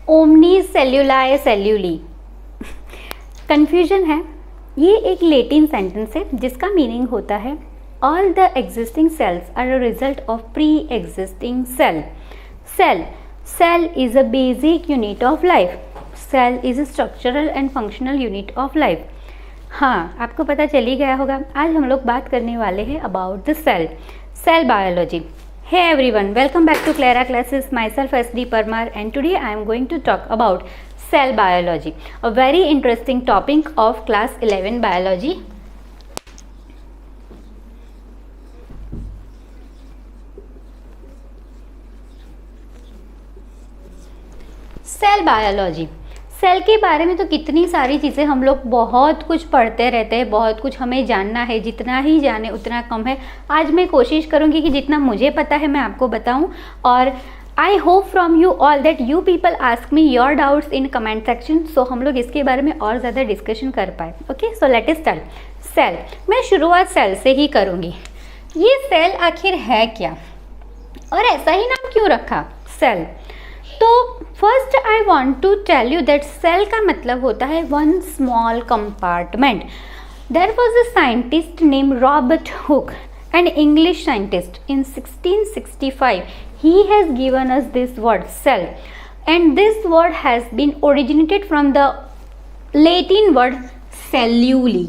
Omni सेल्यूलाe सेल्यूली, confusion है। ये एक लैटिन सेंटेंस है जिसका मीनिंग होता है all the existing cells are a result of pre existing cell. Cell is a basic unit of life. Cell is a structural and functional unit of life. हाँ, आपको पता चल ही गया होगा। आज हम लोग बात करने वाले हैं about the cell biology. Hey everyone, welcome back to Clara Classes. Myself SD Parmar, and today I am going to talk about cell biology, a very interesting topic of class 11 biology. Cell biology, cell के बारे में तो कितनी सारी चीज़ें हम लोग बहुत कुछ पढ़ते रहते हैं, बहुत कुछ हमें जानना है, जितना ही जाने उतना कम है। आज मैं कोशिश करूँगी कि जितना मुझे पता है मैं आपको बताऊँ, और I hope from you all that you people ask me your doubts in comment section, so हम लोग इसके बारे में और ज़्यादा डिस्कशन कर पाए। Okay, so let us start. Cell, मैं शुरुआत सेल से ही करूँगी। ये सेल आखिर है क्या और ऐसा ही नाम क्यों रखा सेल? तो first I want to tell you that cell का मतलब होता है one small compartment. There was a scientist name Robert Hooke, an English scientist. In 1665 he has given us this word cell, and this word has been originated from the Latin word celluli.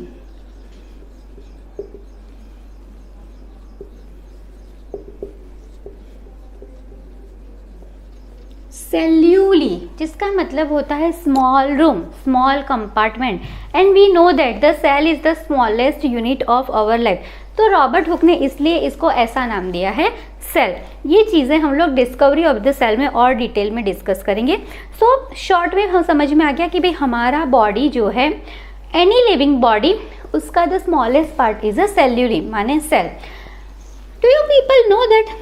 Celluli, जिसका मतलब होता है small room, small compartment, and we know that the cell is the smallest unit of our life. तो Robert Hooke ने इसलिए इसको ऐसा नाम दिया है सेल। ये चीज़ें हम लोग डिस्कवरी ऑफ द सेल में और डिटेल में डिस्कस करेंगे। सो शॉर्ट में हम समझ में आ गया कि भाई हमारा बॉडी जो है, एनी लिविंग बॉडी, उसका the smallest part is a cellule, माने cell. Do you people know that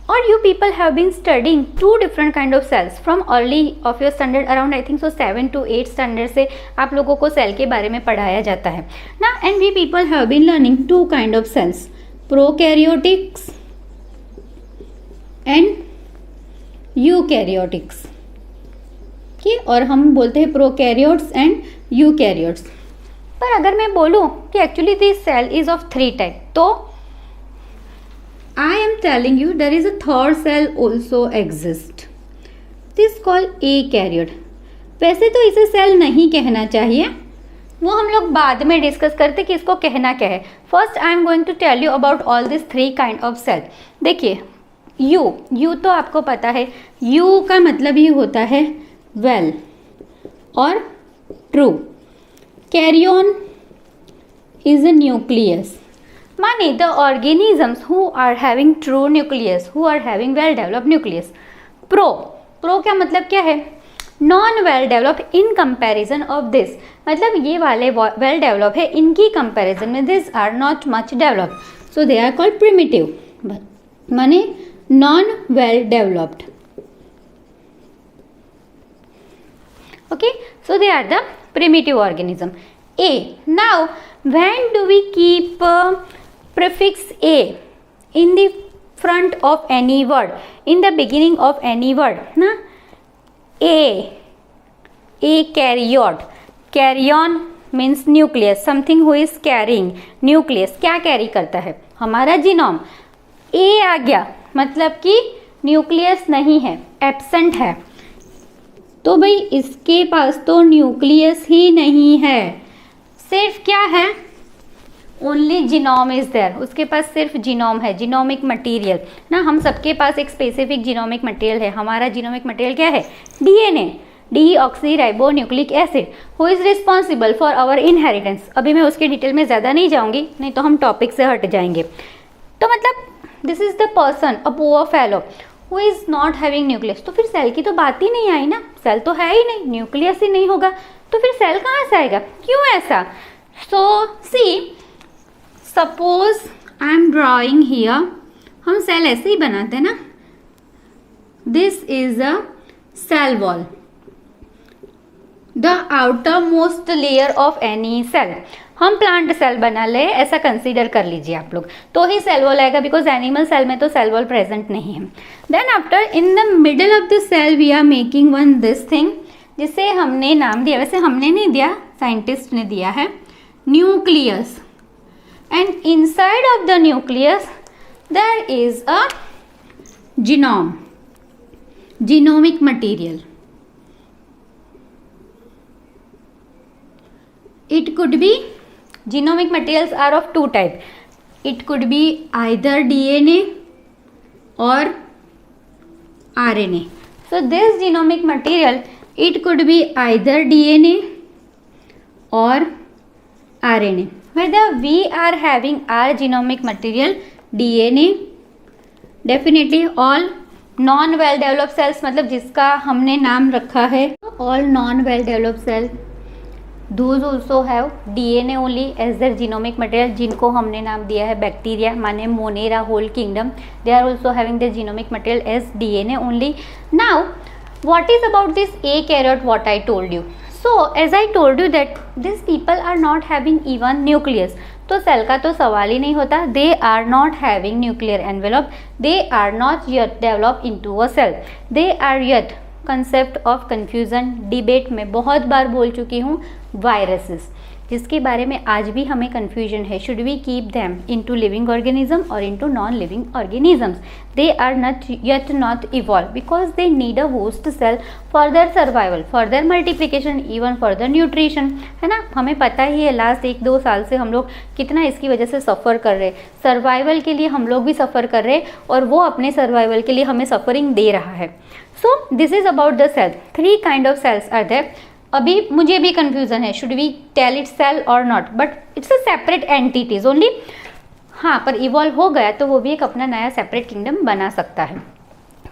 or you people have been studying two different kind of cells from early of your standard, around I think so 7 to 8 standard से आप लोगों को cell के बारे में पढ़ाया जाता है ना। and we people have been learning two kind of cells, prokaryotics and eukaryotics। okay? और हम बोलते हैं prokaryotes and eukaryotes। पर अगर मैं बोलूँ कि actually this cell is of 3 type, तो I am telling you there is a third cell also exist. This called eukaryote. वैसे तो इसे सेल नहीं कहना चाहिए, वो हम लोग बाद में डिस्कस करते कि इसको कहना क्या है। First I am going to tell you about all this 3 kind of cell. देखिए, यू तो आपको पता है, यू का मतलब ये होता है वेल और true. Karyon is a nucleus, माने the organisms who are having true nucleus, who are having well developed nucleus. pro क्या मतलब क्या है? non well developed in comparison of this, मतलब ये वाले well developed है, इनकी comparison में this are not much developed, so they are called primitive, माने non well developed. okay, so they are the primitive organism. A, now when do we keep prefix a in the front of any word, in the beginning of any word ना? Eukaryote, carrion means nucleus, something who is carrying nucleus। क्या carry करता है? हमारा genome. a आ गया मतलब कि nucleus नहीं है, एब्सेंट है, तो भाई इसके पास तो न्यूक्लियस ही नहीं है, सिर्फ क्या है? ओनली जीनोम इज देयर, उसके पास सिर्फ जीनोम है, जीनोमिक मटेरियल ना। हम सबके पास एक स्पेसिफिक जीनोमिक मटेरियल है। हमारा जीनोमिक मटेरियल क्या है? DNA, deoxy nucleic acid, who is responsible for our inheritance. अभी मैं उसके डिटेल में ज़्यादा नहीं जाऊंगी, नहीं तो हम टॉपिक से हट जाएंगे। तो मतलब this is the person, a poor fellow who is not having nucleus. तो फिर सेल की तो बात ही नहीं आई ना, सेल तो है ही नहीं, न्यूक्लियस ही नहीं होगा, तो फिर सेल कहाँ से आएगा? क्यों ऐसा? So see, suppose I am drawing here, हम सेल ऐसे ही बनाते हैं ना। This is a cell wall, the outermost layer of any cell. हम प्लांट सेल बना ले ऐसा कंसीडर कर लीजिए आप लोग, तो ही सेल वॉल आएगा, बिकॉज एनिमल सेल में तो सेल वॉल प्रेजेंट नहीं है। Then after in the middle of the cell we are making one this thing, जिसे हमने नाम दिया, वैसे हमने नहीं दिया, साइंटिस्ट ने दिया है, nucleus. And inside of the nucleus there is a genome, genomic material. It could be, genomic materials are of two type. It could be either DNA or RNA. So this genomic material, it could be either DNA or RNA. Whether we are having our genomic material DNA, definitely all non well develop cells, मतलब जिसका हमने नाम रखा है all non well develop cell, those also have DNA only as their genomic material, जिनको हमने नाम दिया है बैक्टीरिया माने Monera whole kingdom, they are also having their genomic material as DNA only. Now what is about this eukaryote, what I told you? So as I told you that these people are not having even nucleus, तो cell का तो सवाल ही नहीं होता, they are not having nuclear envelope, they are not yet develop into a cell, they are yet, concept of confusion debate में बहुत बार बोल चुकी हूँ, वायरसेस, जिसके बारे में आज भी हमें कन्फ्यूजन है, should we keep them into living organism और into non living organisms, they are not yet not evolve because they need a host cell for their survival, for their multiplication, even for their nutrition, है ना। हमें पता ही है last 1-2 साल से हम लोग कितना इसकी वजह से सफ़र कर रहे हैं, सर्वाइवल के लिए हम लोग भी सफ़र कर रहे हैं और वो अपने सर्वाइवल के लिए हमें सफरिंग दे रहा है। So this is about the cell, 3 kind of cells are there. अभी मुझे भी कंफ्यूजन है, should we tell it cell और not, but it's a separate entities only. हाँ, पर इवॉल्व हो गया तो वो भी एक अपना नया सेपरेट किंगडम बना सकता है।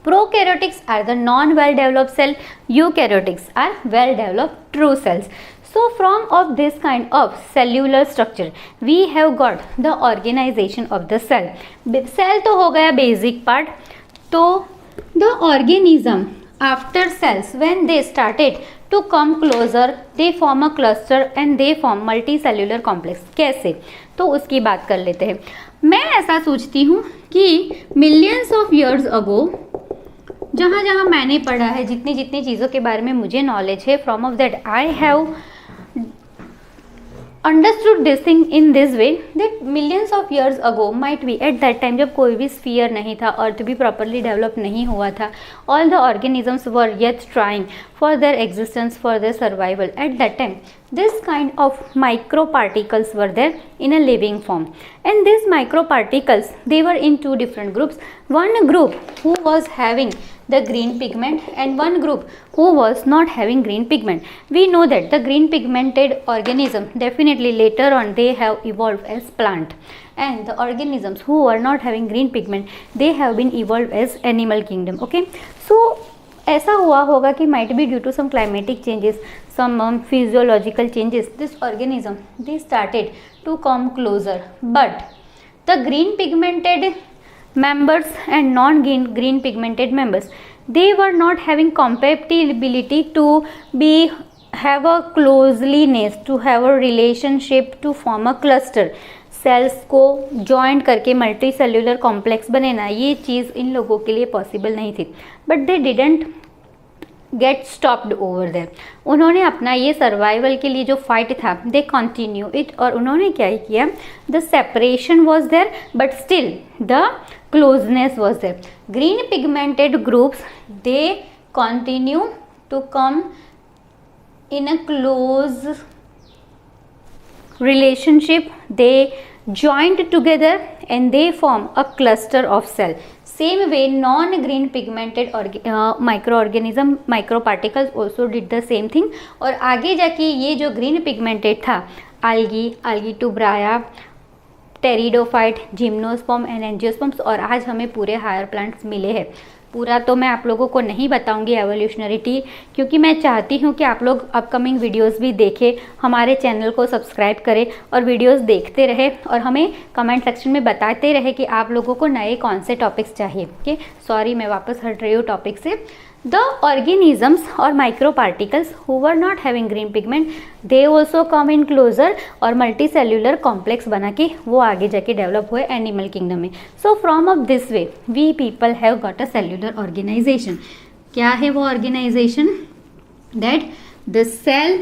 Prokaryotics are the non well developed cell, eukaryotics are well developed true cells. So from of this kind of cellular structure we have got the organization of the cell. Cell तो हो गया basic part, तो the organism after cells when they started to come closer they form a cluster and they form multicellular complex. कैसे, तो उसकी बात कर लेते हैं। मैं ऐसा सोचती हूँ कि millions of years ago जहाँ जहाँ मैंने पढ़ा है, जितनी जितनी चीज़ों के बारे में मुझे नॉलेज है, from of that I have understood this thing in this way that millions of years ago might be at that time जब कोई भी sphere नहीं था, अर्थ भी properly develop नहीं हुआ था, all the organisms were yet trying for their existence, for their survival. At that time this kind of microparticles were there in a living form, and these microparticles they were in 2 different groups. One group who was having the green pigment and one group who was not having green pigment. We know that the green pigmented organism definitely later on they have evolved as plant, and the organisms who are not having green pigment they have been evolved as animal kingdom. Okay, so ऐसा हुआ होगा कि might be due to some climatic changes, some physiological changes, this organism they started to come closer, but the green pigmented members and non-green pigmented members they were not having compatibility to be have a closeliness, to have a relationship, to form a cluster. Cells को joint करके multi cellular complex बनाना, ये चीज़ इन लोगों के लिए possible नहीं थी, but they didn't get stopped over there. उन्होंने अपना ये सर्वाइवल के लिए जो फाइट था दे कंटिन्यू इट, और उन्होंने क्या किया, the separation was there but still the closeness was there. Green pigmented groups they continue to come in a close relationship, they joined together and they form a cluster of cell. Same way non green pigmented microorganism microparticles also did the same thing, और आगे जाके ये जो green pigmented था algae tubraya, pteridophyte, gymnosperm and angiosperms, और आज हमें पूरे हायर प्लांट्स मिले हैं। पूरा तो मैं आप लोगों को नहीं बताऊंगी एवोल्यूशनरिटी, क्योंकि मैं चाहती हूं कि आप लोग अपकमिंग वीडियोस भी देखें, हमारे चैनल को सब्सक्राइब करें और वीडियोस देखते रहे, और हमें कमेंट सेक्शन में बताते रहे कि आप लोगों को नए कौन से टॉपिक्स चाहिए। ओके, सॉरी मैं वापस हट रही हूँ टॉपिक से। The organisms or microparticles who were not having green pigment, they also come in closer और multicellular complex बना के वो आगे जाके डेवलप हुए एनिमल किंगडम में. So from of this way we people have got a cellular organization. क्या है वो organization? That the cell,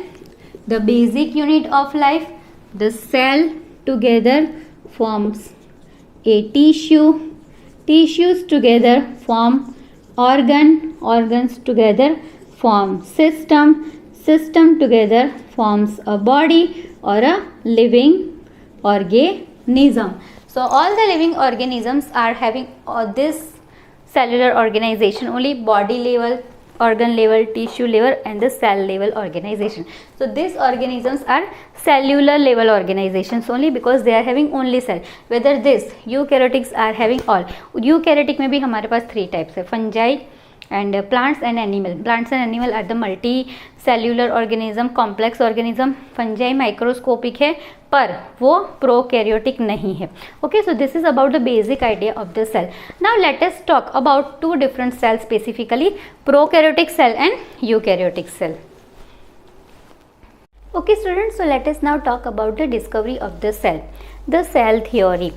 the basic unit of life, the cell together forms a tissue, tissues together form organs together form system together forms a body or a living organism. So all the living organisms are having this cellular organization, only body level, organ level, tissue level and the cell level organization. So these organisms are cellular level organizations only because they are having only cell. Whether this eukaryotics are having all. Eukaryotic में भी हमारे पास 3 types है, fungi and plants and animal. Plants and animal are the multicellular organism, complex organism. Fungi microscopic है पर वो prokaryotic नहीं है. Okay, so this is about the basic idea of the cell. Now let us talk about 2 different cells specifically, prokaryotic cell and eukaryotic cell. Okay students, so let us now talk about the discovery of the cell. The cell theory.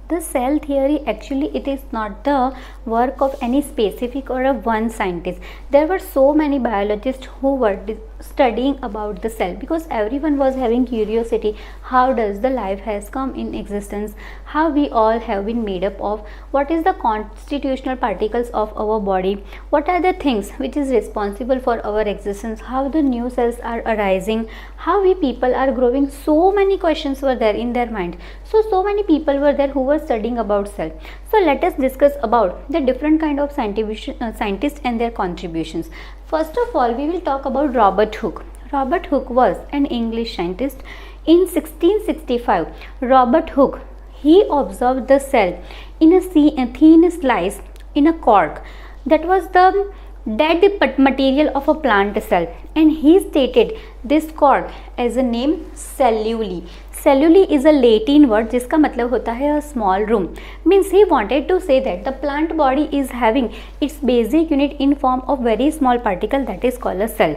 The cell theory, actually it is not the work of any specific or a one scientist. There were so many biologists who were studying about the cell because everyone was having curiosity. How does the life has come in existence? How we all have been made up of? What is the constitutional particles of our body? What are the things which is responsible for our existence? How the new cells are arising? How we people are growing? So many questions were there in their mind. So many people were there who were studying about cell. So let us discuss about the different kind of scientists and their contributions. First of all, we will talk about Robert Hooke. Robert Hooke was an English scientist. In 1665, Robert Hooke, he observed the cell in a thin slice in a cork. That was the dead material of a plant cell, and he stated this cork as a name celluli. Celluli is a Latin word जिसका मतलब होता है a small room. Means he wanted to say that the plant body is having its basic unit in form of very small particle that is called a cell.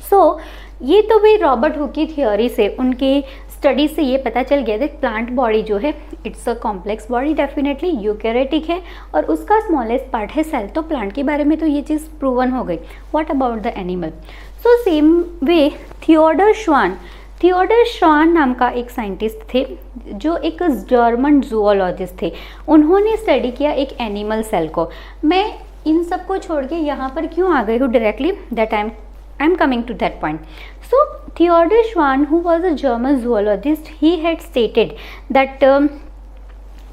So ये तो भाई Robert Hooke की theory से, उनके study से ये पता चल गया that प्लांट बॉडी जो है it's a complex body, definitely eukaryotic है और उसका स्मॉलेस्ट पार्ट है सेल. तो प्लांट के बारे में तो ये चीज़ प्रूवन हो गई. What about the animal? So same way Theodor Schwann नाम का एक साइंटिस्ट थे जो एक जर्मन जूओलॉजिस्ट थे. उन्होंने स्टडी किया एक एनिमल सेल को. मैं इन सब को छोड़ के यहाँ पर क्यों आ गई हूँ directly, that I am coming to that point. So Theodor Schwann, who was a German zoologist, he had stated that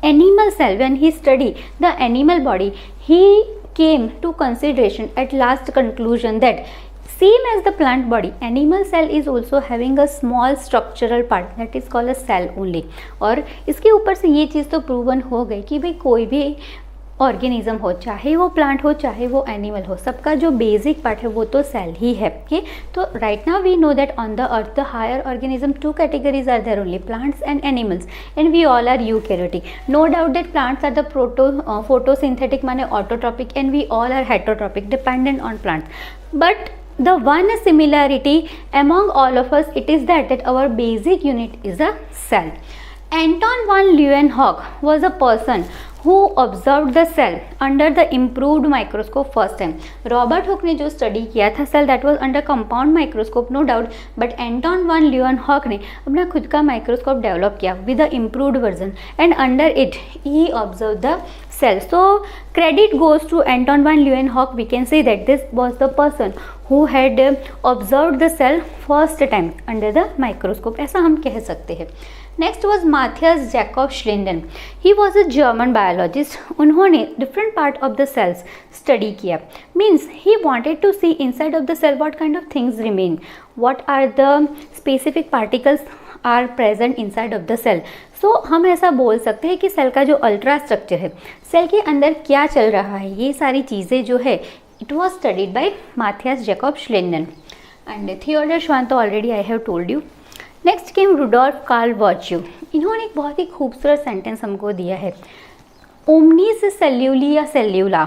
animal cell, when he studied the animal body, he came to consideration at last conclusion that same as the plant body, animal cell is also having a small structural part that is called a cell only. और इसके ऊपर से ये चीज़ तो proven हो गई कि भाई कोई भी ऑर्गेनिज्म हो, चाहे वो प्लांट हो चाहे वो एनिमल हो, सबका जो बेसिक पार्ट है वो तो सेल ही है. Okay, so right now we know that on the earth the higher organism 2 categories are there only, plants and animals, and we all are eukaryotic. No doubt that plants are the photosynthetic माने autotrophic, and we all are heterotropic, dependent on plants. But the one similarity among all of us, it is that our basic unit is a cell. Anton van Leeuwenhoek was a person who observed the cell under the improved microscope first time. Robert Hooke ने जो study किया था cell, that was under compound microscope no doubt, but Anton van Leeuwenhoek ने अपना खुद का microscope develop किया with the improved version, and under it he observed the cell. So credit goes to Anton van Leeuwenhoek. We can say that this was the person who had observed the cell first time under the microscope, ऐसा हम कह सकते हैं. Next was Matthias Jakob Schleiden. He was a German biologist. उन्होंने different part of the cells study किया. Means he wanted to see inside of the cell what kind of things remain, what are the specific particles are present inside of the cell. So हम ऐसा बोल सकते हैं कि cell का जो ultra structure है, सेल के अंदर क्या चल रहा है, ये सारी चीज़ें जो है it was studied by Matthias Jakob Schleiden. And Theodor Schwann तो already I have told you. Next came Rudolf Carl Virchow. इन्होंने एक बहुत ही खूबसूरत सेंटेंस हमको दिया है, ओमनीस सेल्यूली या सेल्यूला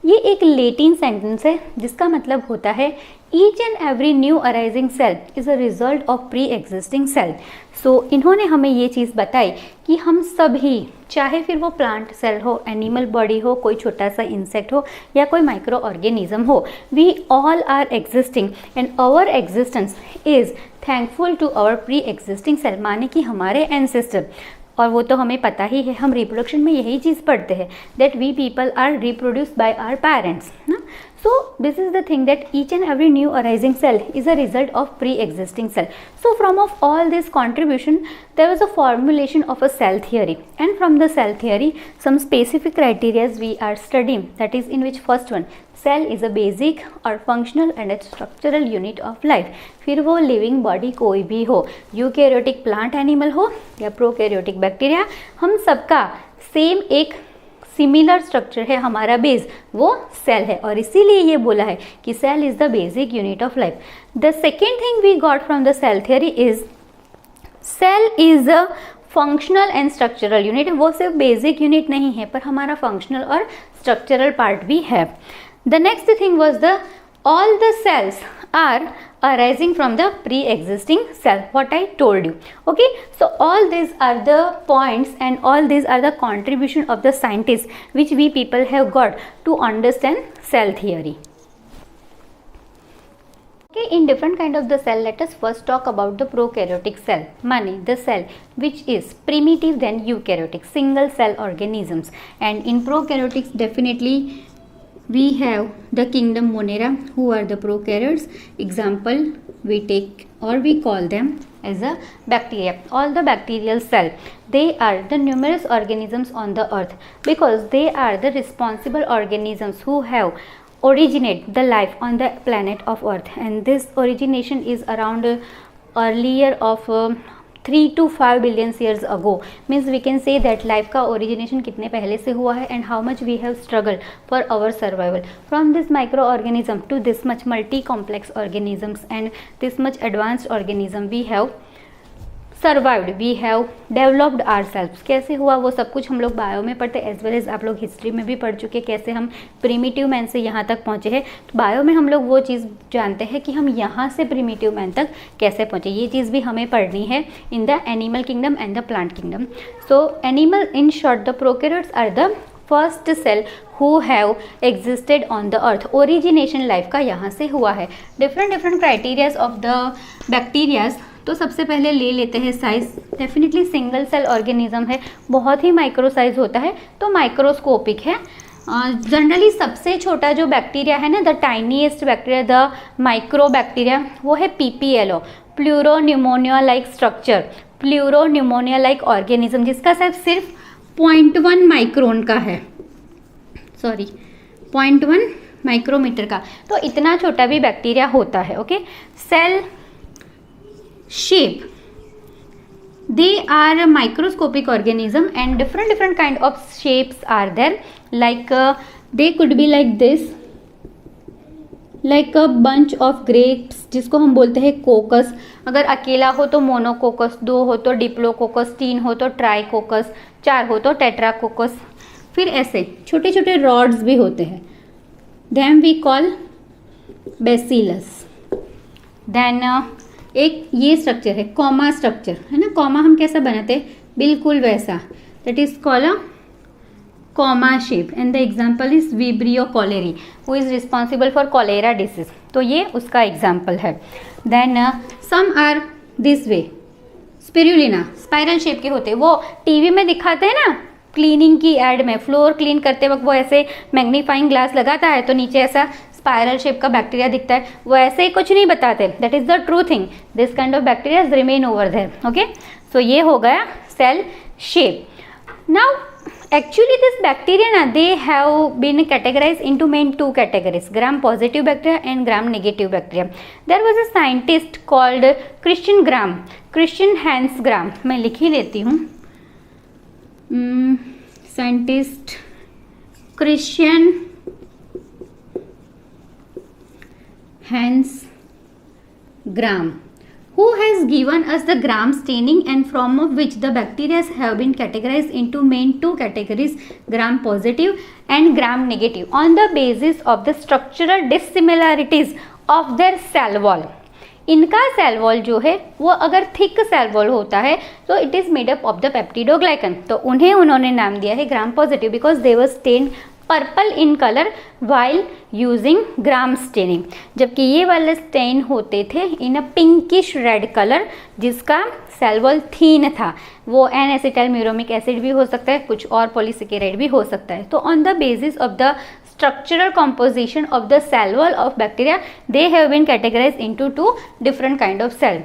ये एक लैटिन सेंटेंस है जिसका मतलब होता है each and every new arising cell is a result of pre existing cell. So इन्होंने हमें ये चीज़ बताई कि हम सभी, चाहे फिर वो प्लांट सेल हो, एनिमल बॉडी हो, कोई छोटा सा इंसेक्ट हो या कोई माइक्रो ऑर्गेनिज्म हो, we all are existing and our existence is thankful to our pre existing cell, माने कि हमारे एंसेस्टर, और वो तो हमें पता ही है, हम रिप्रोडक्शन में यही चीज़ पढ़ते हैं that we people are reproduced by our parents ना। So this is the thing that each and every new arising cell is a result of pre-existing cell. So from of all this contribution there was a formulation of a cell theory, and from the cell theory some specific criteria we are studying, that is in which first one, cell is a basic or functional and a structural unit of life. फिर वो living body कोई भी हो, eukaryotic plant animal हो या prokaryotic bacteria, हम सबका same एक सिमिलर स्ट्रक्चर है, हमारा बेस वो सेल है, और इसीलिए ये बोला है कि cell is the basic unit of life. The second thing we got from the cell theory is cell is a functional and structural unit. वो सिर्फ बेसिक यूनिट नहीं है पर हमारा फंक्शनल और स्ट्रक्चरल पार्ट भी है। The next thing was the all the cells are arising from the pre-existing cell, what I told you. Okay, so all these are the points and all these are the contribution of the scientists which we people have got to understand cell theory. Okay, in different kind of the cell, let us first talk about the prokaryotic cell, माने the cell which is primitive than eukaryotic, single cell organisms, and in prokaryotics definitely we have the kingdom Monera who are the prokaryotes. Example we take or we call them as a bacteria. All the bacterial cell, they are the numerous organisms on the earth because they are the responsible organisms who have originate the life on the planet of earth, and this origination is around earlier of 3 to 5 billion years ago. Means we can say that life का origination कितने पहले से हुआ है and how much we have struggled for our survival from this microorganism to this much multi-complex organisms and this much advanced organism we have survived, we have developed our self. कैसे हुआ वो सब कुछ हम लोग बायो में पढ़ते as well as आप लोग हिस्ट्री में भी पढ़ चुके, कैसे हम प्रीमिटिव मैन से यहाँ तक पहुँचे हैं। तो बायो में हम लोग वो चीज़ जानते हैं कि हम यहाँ से प्रीमिटिव मैन तक कैसे पहुँचे, ये चीज़ भी हमें पढ़नी है in the animal kingdom and the plant kingdom. So animal, in short the prokaryotes are the first cell who have existed on the earth. Origination life का यहाँ से हुआ है। Different criterias of the bacterias, तो सबसे पहले ले लेते हैं size. Definitely single cell organism है, बहुत ही माइक्रो साइज होता है तो माइक्रोस्कोपिक है। जनरली सबसे छोटा जो बैक्टीरिया है ना, the tiniest bacteria, the micro bacteria, वो है PPLO, pleuropneumonia like structure, pleuropneumonia like organism, जिसका साइज सिर्फ 0.1 माइक्रोन का है, सॉरी 0.1 माइक्रोमीटर का। तो इतना छोटा भी बैक्टीरिया होता है। Okay, cell shape, they are a microscopic organism and different kind of shapes are there, like they could be like this, like a bunch of grapes, जिसको हम बोलते हैं कोकस। अगर अकेला हो तो मोनोकोकस, 2 हो तो डिप्लोकोकस, 3 हो तो ट्राइकोकस, 4 हो तो टेट्राकोकस। फिर ऐसे छोटे छोटे रॉड्स भी होते हैं, then we call bacillus. Then एक ये स्ट्रक्चर है कॉमा स्ट्रक्चर, है ना, कॉमा हम कैसा बनाते हैं, बिल्कुल वैसा, that is called a comma shape, and the example is Vibrio cholerae who is responsible for cholera disease, तो ये उसका एग्जाम्पल है। Then some are this way, spirulina spiral shape के होते हैं, वो टीवी में दिखाते हैं ना क्लीनिंग की एड में, फ्लोर क्लीन करते वक्त वो ऐसे मैग्नीफाइंग ग्लास लगाता है तो नीचे ऐसा स्पाइरल शेप का बैक्टीरिया दिखता है, वो ऐसे ही कुछ नहीं बताते, that is the true thing, this kind of bacteria remain over there. Okay, so ये हो गया cell shape. Now actually this bacteria na, they have been categorized into main 2 categories, gram positive bacteria and gram negative bacteria. There was a scientist called Christian Hans Gram, मैं लिख ही लेती हूँ, scientist Christian Hans Gram, who has given us the gram staining and from of which the bacteria have been categorized into main two categories, gram positive and gram negative on the basis of the structural dissimilarities of their cell wall. इनका cell wall जो है वो अगर thick cell wall होता है तो it is made up of the peptidoglycan, तो उन्हें उन्होंने नाम दिया है Gram positive because they were stained purple in colour while using Gram staining, जबकि ये वाले स्टेन होते थे in a pinkish red colour जिसका सेल वॉल थीन था. वो एन एसिटाइल म्यूरोमिक एसिड भी हो सकता है, कुछ और पॉलीसेकेराइड भी हो सकता है. तो on the basis of the structural composition of the cell wall of bacteria, they have been categorized into two different kind of cell.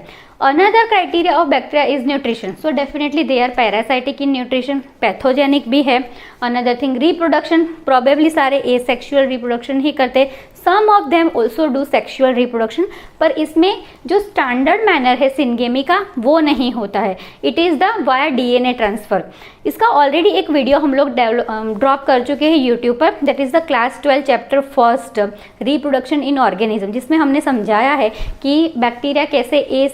Another criteria of bacteria is nutrition. So definitely they are parasitic in nutrition, pathogenic भी है. Another thing reproduction, probably सारे asexual reproduction ही करते. Some of them also do sexual reproduction, पर इसमें जो standard manner है syngamy का वो नहीं होता है. It is the via DNA transfer. इसका ऑलरेडी एक वीडियो हम लोग ड्रॉप कर चुके हैं यूट्यूब पर, that is the class 12 chapter first reproduction in organism, जिसमें हमने समझाया है कि बैक्टीरिया कैसे इस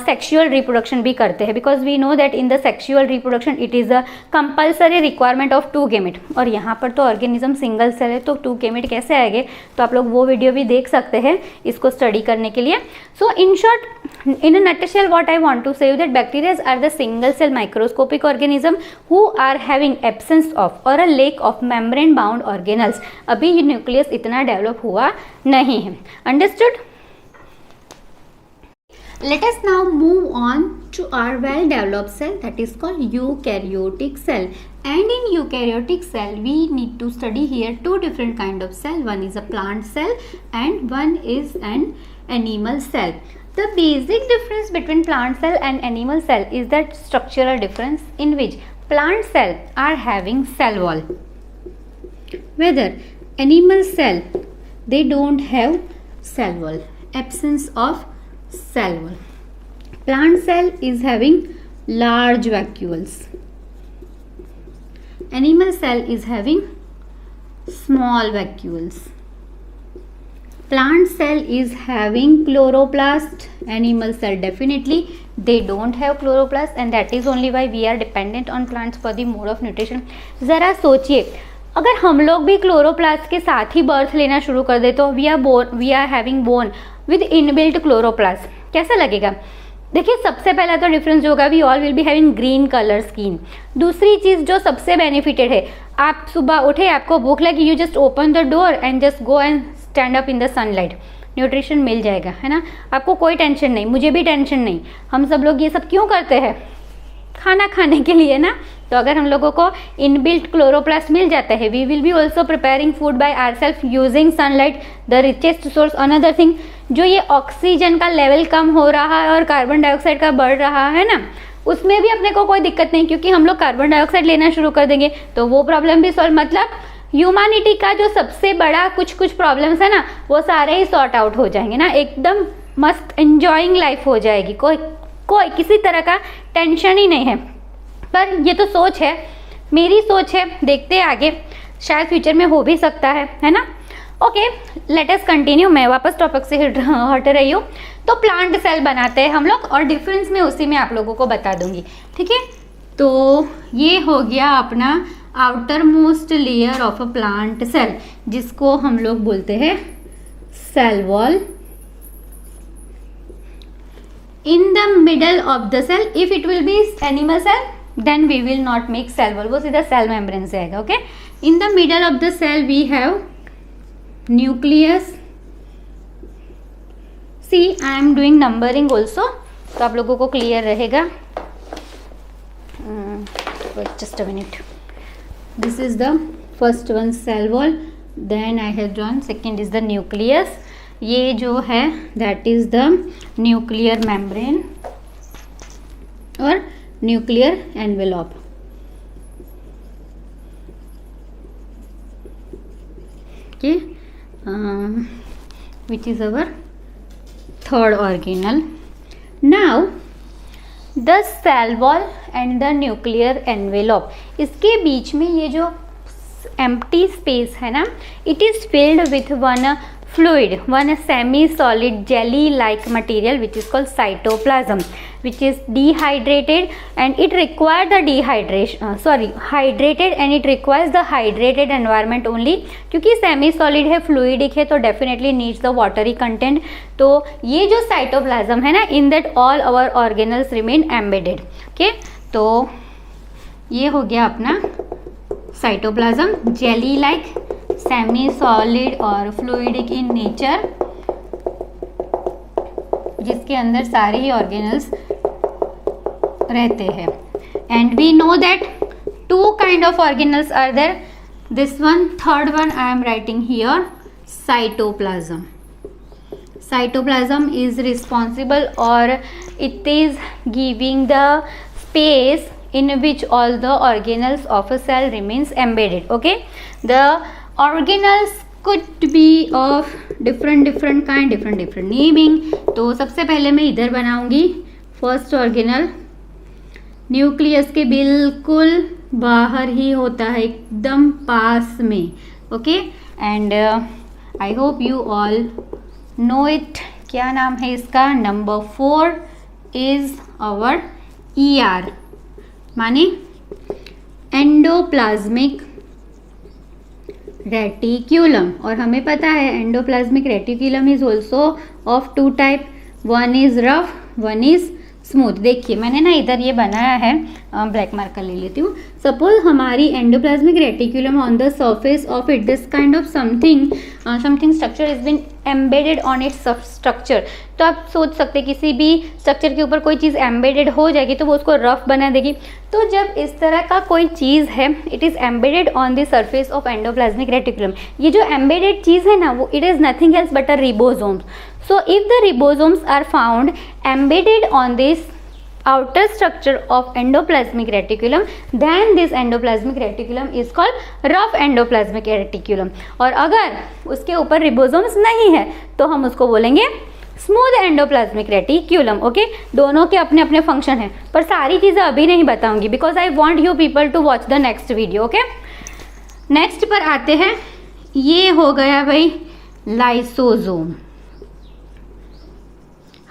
सेक्सुअल रिप्रोडक्शन भी करते हैं, because we know that in the sexual reproduction it is a compulsory requirement of 2 gamete, और यहाँ पर तो ऑर्गेनिज्म सिंगल सेल है तो 2 गैमेट कैसे आएंगे, तो आप लोग वो वीडियो भी देख सकते हैं इसको स्टडी करने के लिए. So in short, in a nutshell what I want to say you that bacteria are the single cell microscopic organism who are having absence of or a lack of membrane bound organelles. अभी ये nucleus इतना develop हुआ नहीं है. Understood? Let us now move on to our well developed cell that is called eukaryotic cell. And in eukaryotic cell we need to study here 2 different kind of cell. One is a plant cell and one is an animal cell. The basic difference between plant cell and animal cell is that structural difference in which plant cell are having cell wall, whether animal cell they don't have cell wall, absence of cell wall. Plant cell is having large vacuoles, animal cell is having small vacuoles. Plant cell is having chloroplast, animal cell definitely they don't have chloroplast, and that is only why we are dependent on plants for the mode of nutrition. ज़रा सोचिए, अगर हम लोग भी chloroplast के साथ ही birth लेना शुरू कर दे तो we are having born with inbuilt chloroplast, कैसा लगेगा? देखिए, सबसे पहला तो डिफरेंस जो होगा, we all will be having green colour skin. दूसरी चीज़ जो सबसे बेनिफिटेड है, आप सुबह उठे, आपको भूख लगी, you just open the door and just go and stand up in the sunlight, nutrition मिल जाएगा, है ना. आपको कोई टेंशन नहीं, मुझे भी टेंशन नहीं. हम सब लोग ये सब क्यों करते हैं? खाना खाने के लिए ना. तो अगर हम लोगों को इनबिल्ट क्लोरोप्लास्ट मिल जाता है, we will be also preparing food by ourselves using sunlight, the richest source. Another thing, जो ये ऑक्सीजन का लेवल कम हो रहा है और कार्बन डाइऑक्साइड का बढ़ रहा है ना, उसमें भी अपने को कोई दिक्कत नहीं, क्योंकि हम लोग कार्बन डाइऑक्साइड लेना शुरू कर देंगे तो वो प्रॉब्लम भी सॉल्व. मतलब ह्यूमैनिटी का जो सबसे बड़ा कुछ प्रॉब्लम्स है ना, वो सारे ही सॉर्ट आउट हो जाएंगे ना. एकदम मस्त एंजॉइंग लाइफ हो जाएगी, कोई किसी तरह का टेंशन ही नहीं है. पर ये तो सोच है, मेरी सोच है, देखते हैं आगे, शायद फ्यूचर में हो भी सकता है ना. Okay, let us continue. मैं वापस टॉपिक से हट रही हूँ. तो प्लांट सेल बनाते हैं हम लोग, और डिफरेंस में उसी में आप लोगों को बता दूंगी, ठीक है. तो ये हो गया अपना outermost layer of a plant cell, जिसको हम लोग बोलते हैं cell wall. In the middle of the cell, if it will be animal cell then we will not make cell wall, वो सीधा सेल मेम्ब्रेन से आएगा. Okay, in the middle of the cell we have nucleus. See, I am doing numbering also, तो आप लोगों को clear रहेगा. Just a minute. This is the first one, cell wall. Then I have drawn second is the nucleus. ये जो है that is the nuclear membrane और nuclear envelope. Okay, which is our third organelle. Now the cell wall and the nuclear envelope, इसके बीच में ये जो empty space है ना, it is filled with one fluid, one semi-solid jelly-like material which is called cytoplasm, which is dehydrated and it requires the hydrated and it requires the hydrated environment only. क्योंकि semi solid है, fluidic है, तो definitely needs the watery content. तो ये जो cytoplasm है ना, in that all our organelles remain embedded. Okay, तो ये हो गया अपना cytoplasm, jelly like, semi solid और फ्लूइडिक इन नेचर, जिसके अंदर सारे ही ऑर्गेनल्स रहते हैं. And we know that two kind of organelles are there. This one, third one I am writing here, cytoplasm. Cytoplasm is responsible, or it is giving the space in which all the organelles of a cell remains embedded. Okay, the organelles could be of different kind, different naming. तो सबसे पहले मैं इधर बनाऊंगी first organelle. Nucleus के बिल्कुल बाहर ही होता है, एकदम पास में. Okay, and I hope you all know it. क्या नाम है इसका? नंबर 4 इज आवर ER, माने एंडोप्लाज्मिक रेटिक्यूलम. और हमें पता है endoplasmic reticulum is also of two type, one is rough, one is smooth. देखिए मैंने ना इधर ये बनाया है, ब्लैक मार्कर ले लेती हूँ. सपोज हमारी endoplasmic reticulum on the surface of it, this kind of something structure is been embedded on its structure. तो आप सोच सकते हैं किसी भी स्ट्रक्चर के ऊपर कोई चीज़ एम्बेडेड हो जाएगी तो वो उसको रफ बना देगी. तो जब इस तरह का कोई चीज़ है, it is embedded on the surface of endoplasmic reticulum. ये जो एम्बेडेड चीज़ है ना, वो it is nothing else but a ribosomes. So if the ribosomes are found embedded on this outer structure of endoplasmic reticulum, then this endoplasmic reticulum is called rough endoplasmic reticulum. और अगर उसके ऊपर ribosomes नहीं है तो हम उसको बोलेंगे स्मूथ एंडोप्लाज्मिक रेटिक्यूलम. ओके, दोनों के अपने अपने फंक्शन हैं, पर सारी चीज़ें अभी नहीं बताऊंगी because I want you people to watch the next video. Okay, next पर आते हैं. ये हो गया भाई लाइसोसोम.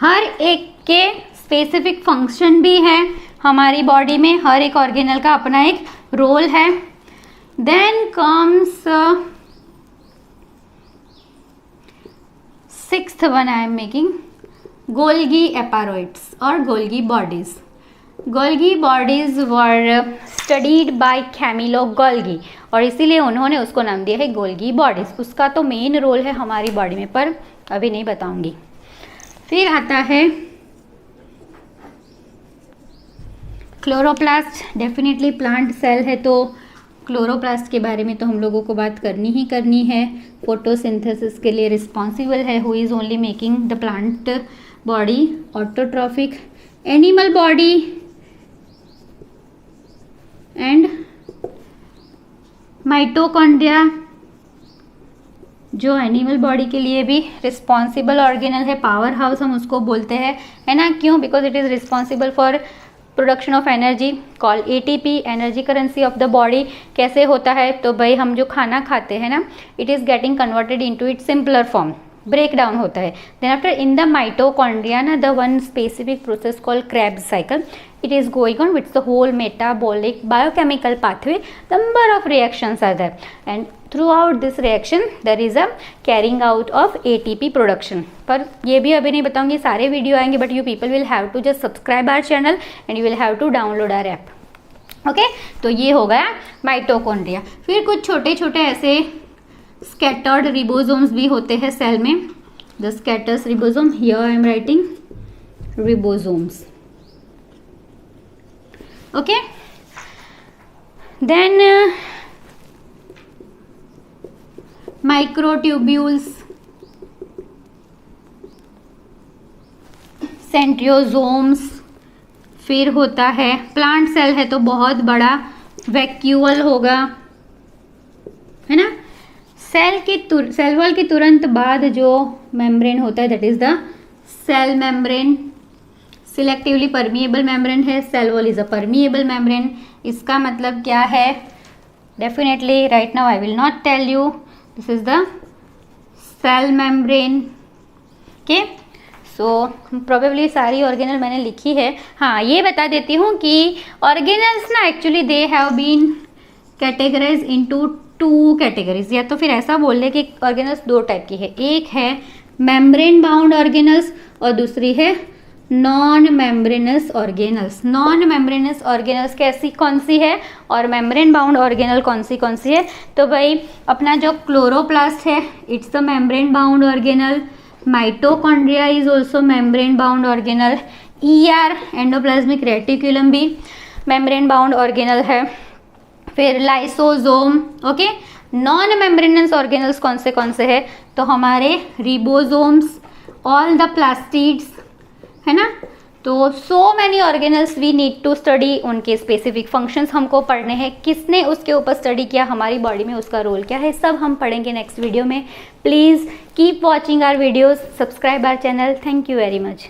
हर एक के स्पेसिफिक फंक्शन भी है हमारी बॉडी में, हर एक ऑर्गेनल का अपना एक रोल है. Then comes sixth one I am making, Golgi apparatus और Golgi bodies. Golgi bodies were studied by Camillo Golgi और इसीलिए उन्होंने उसको नाम दिया है गोल्गी बॉडीज. उसका तो मेन रोल है हमारी बॉडी में, पर अभी नहीं बताऊंगी. फिर आता है क्लोरोप्लास्ट. डेफिनेटली प्लांट सेल है तो क्लोरोप्लास्ट के बारे में तो हम लोगों को बात करनी ही करनी है. फोटोसिंथेसिस के लिए रिस्पॉन्सिबल है, who is only making the plant body. Autotrophic animal body and mitochondria, जो एनिमल बॉडी के लिए भी रिस्पॉन्सिबल ऑर्गेनल है. पावर हाउस हम उसको बोलते हैं, है ना. क्यों? Because it is responsible for production of energy, call ATP, energy currency of the body. कैसे होता है? तो भाई हम जो खाना खाते हैं ना, it is getting converted into its simpler form, break down होता है. Then after in the mitochondria ना, the one specific process called Krebs cycle, it is going on with the whole metabolic biochemical pathway. Number of reactions are there, and throughout this reaction there is a carrying out of ATP production. पर ये भी अभी नहीं बताऊंगी, सारे video आएंगे, but you people will have to just subscribe our channel and you will have to download our app. Okay, तो ये हो गया माइटोकॉन्ड्रिया. फिर कुछ छोटे छोटे ऐसे स्कैटर्ड रिबोसोम्स भी होते हैं सेल में. The scatters ribosome, here I am writing ribosomes. Okay, then microtubules, centrosomes. फिर होता है प्लांट सेल है तो बहुत बड़ा वैक्यूल होगा, है ना. सेल वॉल के तुरंत बाद जो मेम्ब्रेन होता है that is the cell membrane. Selectively permeable membrane है, cell wall is a permeable membrane. इसका मतलब क्या है? Definitely right now I will not tell you. This is the cell membrane. Okay, so probably सारी organelle मैंने लिखी है। हाँ, ये बता देती हूँ कि ऑर्गेनल्स ना actually they have been categorize into 2 categories, या तो फिर ऐसा बोल ले कि ऑर्गेनल्स 2 टाइप की है। एक है मेम्ब्रेन बाउंड ऑर्गेनल्स और दूसरी है non membranes organelles. Non membranes organelles कैसी कौन सी है और मेम्ब्रेन बाउंड ऑर्गेनल कौन सी है? तो भाई अपना जो क्लोरोप्लास्ट है, it's a membrane bound organelle. Mitochondria is also membrane bound organelle. ER endoplasmic reticulum भी मेम्ब्रेन बाउंड ऑर्गेनल है। फिर lysosome. Okay, non membranes organelles कौन से है? तो हमारे रिबोसोम्स, ऑल द प्लास्टिड्स, है ना। तो so many organelles we need to study, उनके स्पेसिफिक फंक्शंस हमको पढ़ने हैं, किसने उसके ऊपर स्टडी किया, हमारी बॉडी में उसका रोल क्या है, सब हम पढ़ेंगे नेक्स्ट वीडियो में। Please keep watching our videos, subscribe our channel. Thank you very much.